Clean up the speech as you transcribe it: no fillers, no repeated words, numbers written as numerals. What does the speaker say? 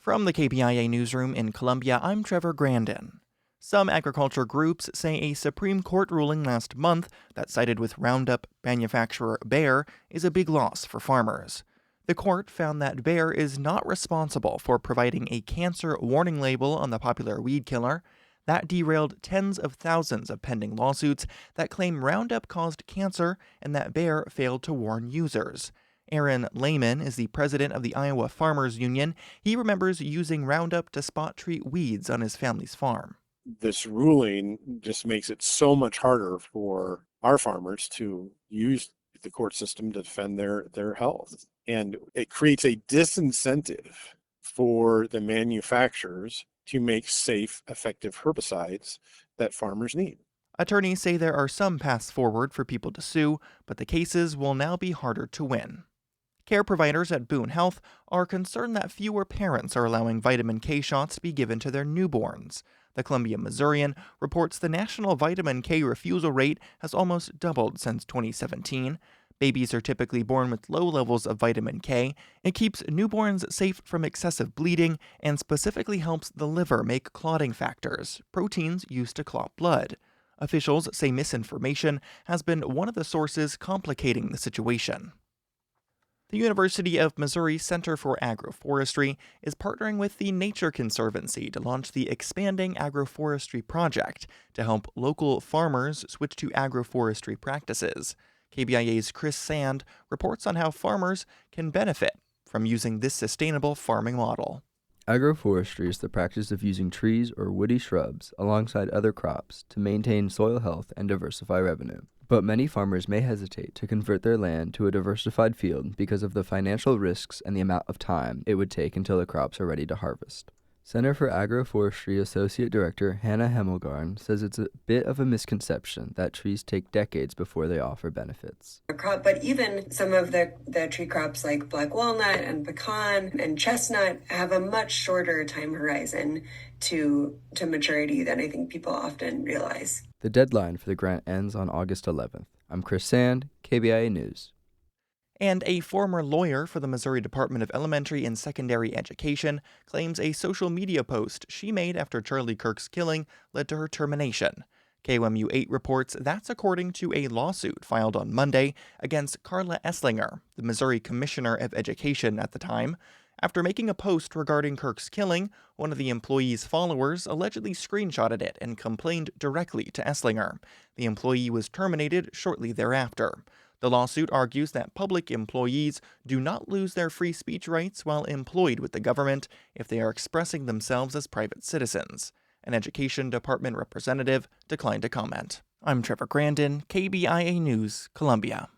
From the KBIA Newsroom in Columbia, I'm Trevor Grandin. Some agriculture groups say a Supreme Court ruling last month that sided with Roundup manufacturer Bayer is a big loss for farmers. The court found that Bayer is not responsible for providing a cancer warning label on the popular weed killer. That derailed tens of thousands of pending lawsuits that claim Roundup caused cancer and that Bayer failed to warn users. Aaron Lehman is the president of the Iowa Farmers Union. He remembers using Roundup to spot treat weeds on his family's farm. This ruling just makes it so much harder for our farmers to use the court system to defend their health. And it creates a disincentive for the manufacturers to make safe, effective herbicides that farmers need. Attorneys say there are some paths forward for people to sue, but the cases will now be harder to win. Care providers at Boone Health are concerned that fewer parents are allowing vitamin K shots to be given to their newborns. The Columbia Missourian reports the national vitamin K refusal rate has almost doubled since 2017. Babies are typically born with low levels of vitamin K. It keeps newborns safe from excessive bleeding and specifically helps the liver make clotting factors, proteins used to clot blood. Officials say misinformation has been one of the sources complicating the situation. The University of Missouri Center for Agroforestry is partnering with the Nature Conservancy to launch the Expanding Agroforestry Project to help local farmers switch to agroforestry practices. KBIA's Chris Sand reports on how farmers can benefit from using this sustainable farming model. Agroforestry is the practice of using trees or woody shrubs alongside other crops to maintain soil health and diversify revenue. But many farmers may hesitate to convert their land to a diversified field because of the financial risks and the amount of time it would take until the crops are ready to harvest. Center for Agroforestry Associate Director Hannah Hemmelgarn says it's a bit of a misconception that trees take decades before they offer benefits. But even some of the tree crops like black walnut and pecan and chestnut have a much shorter time horizon to maturity than I think people often realize. The deadline for the grant ends on August 11th. I'm Chris Sand, KBIA News. And a former lawyer for the Missouri Department of Elementary and Secondary Education claims a social media post she made after Charlie Kirk's killing led to her termination. KOMU 8 reports that's according to a lawsuit filed on Monday against Carla Esslinger, the Missouri Commissioner of Education at the time. After making a post regarding Kirk's killing, one of the employee's followers allegedly screenshotted it and complained directly to Esslinger. The employee was terminated shortly thereafter. The lawsuit argues that public employees do not lose their free speech rights while employed with the government if they are expressing themselves as private citizens. An education department representative declined to comment. I'm Trevor Grandin, KBIA News, Columbia.